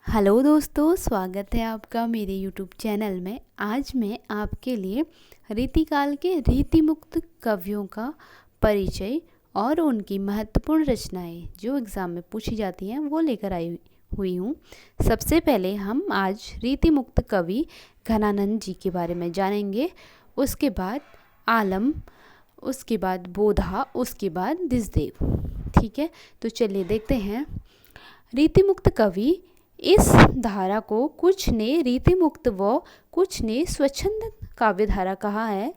Hello दोस्तों, स्वागत है आपका मेरे यूट्यूब चैनल में। आज मैं आपके लिए रीतिकाल के रीतिमुक्त कवियों का परिचय और उनकी महत्वपूर्ण रचनाएं जो एग्ज़ाम में पूछी जाती हैं वो लेकर आई हुई हूँ। सबसे पहले हम आज रीतिमुक्त कवि घनानंद जी के बारे में जानेंगे, उसके बाद आलम, उसके बाद बोधा, उसके बाद दिसदेव। ठीक है, तो चलिए देखते हैं। रीतिमुक्त कवि, इस धारा को कुछ ने रीतिमुक्त व कुछ ने स्वच्छंद काव्य धारा कहा है।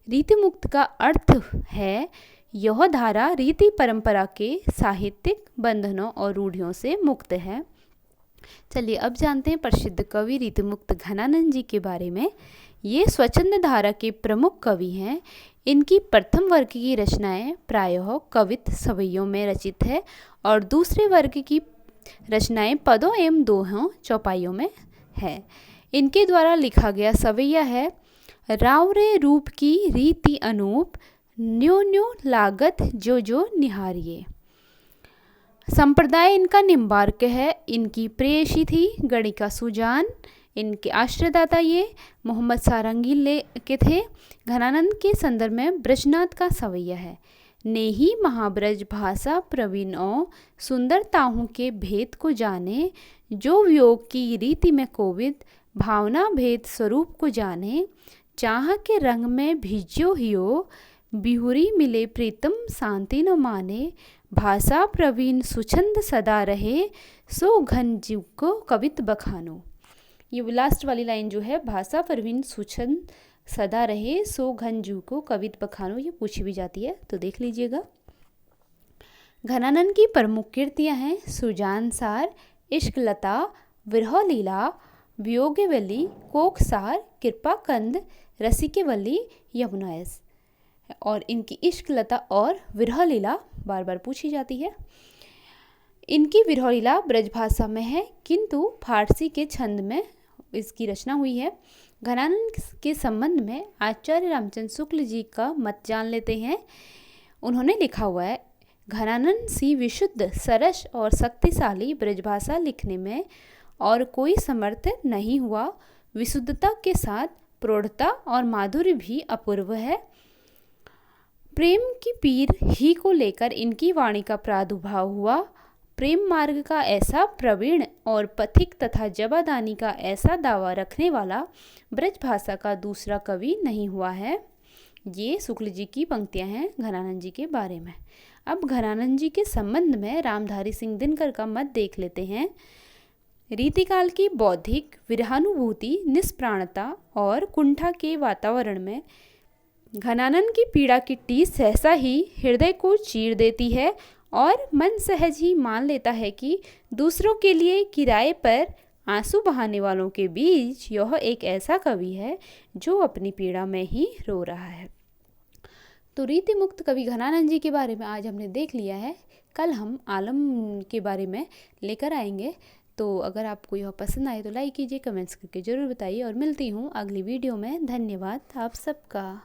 रीतिमुक्त का अर्थ है यह धारा रीति परंपरा के साहित्यिक बंधनों और रूढ़ियों से मुक्त है। चलिए अब जानते हैं प्रसिद्ध कवि रीतिमुक्त घनानंद जी के बारे में। ये स्वच्छंद धारा के प्रमुख कवि हैं। इनकी प्रथम वर्ग की रचनाएं प्रायः कवित सवैयों में रचित है और दूसरे वर्ग की रचनाएं पदों एवं दोहों चौपाइयों में है। इनके द्वारा लिखा गया सवैया है। राव रे रूप की रीति अनूप, न्यो न्यो लागत जो जो निहारिये। संप्रदाय इनका निम्बार्क है। इनकी प्रेयसी थी गणिका सुजान। इनके आश्रयदाता ये मोहम्मद सारंगी के थे। घनानंद के संदर्भ में ब्रजनाथ का सवैया है। नेही महाब्रज भाषा प्रवीणों, सुंदरताओं के भेद को जाने, जो वियोग की रीति में कोविद, भावना भेद स्वरूप को जाने, चाह के रंग में भिज्यो हियो, बिहुरी मिले प्रीतम शांति न माने, भाषा प्रवीण सुछंद सदा रहे, सो घन जीव को कवित बखानो। ये लास्ट वाली लाइन जो है, भाषा प्रवीण सुछंद सदा रहे, सो घन जीव को कवित बखानो, ये पूछी भी जाती है, तो देख लीजिएगा। घनानंद की प्रमुख कृतियाँ हैं सुजान सार, इश्क लता, विरह लीला, वियोगवली, कोकसार, कृपा कंद, रसिकवल्ली, यमुनायस। और इनकी इश्क लता और विरह लीला बार बार पूछी जाती है। इनकी विरह लीला ब्रजभाषा में है किंतु फारसी के छंद में इसकी रचना हुई है। घनानंद के संबंध में आचार्य रामचंद्र शुक्ल जी का मत जान लेते हैं। उन्होंने लिखा हुआ है, घनानंद सी विशुद्ध, सरस और शक्तिशाली ब्रजभाषा लिखने में और कोई समर्थ नहीं हुआ। विशुद्धता के साथ प्रौढ़ता और माधुर्य भी अपूर्व है। प्रेम की पीर ही को लेकर इनकी वाणी का प्रादुर्भाव हुआ। प्रेम मार्ग का ऐसा प्रवीण और पथिक तथा जबादानी का ऐसा दावा रखने वाला ब्रजभाषा का दूसरा कवि नहीं हुआ है। ये शुक्ल जी की पंक्तियां हैं घनानंद जी के बारे में। अब घनानंद जी के संबंध में रामधारी सिंह दिनकर का मत देख लेते हैं। रीतिकाल की बौद्धिक विरहानुभूति, निष्प्राणता और कुंठा के वातावरण में घनानंद की पीड़ा की टीस सहसा ही हृदय को चीर देती है और मन सहज ही मान लेता है कि दूसरों के लिए किराए पर आंसू बहाने वालों के बीच यह एक ऐसा कवि है जो अपनी पीड़ा में ही रो रहा है। तो रीतिमुक्त कवि घनानंद जी के बारे में आज हमने देख लिया है। कल हम आलम के बारे में लेकर आएंगे। तो अगर आपको यह पसंद आए तो लाइक कीजिए, कमेंट्स करके ज़रूर बताइए और मिलती हूँ अगली वीडियो में। धन्यवाद आप सबका।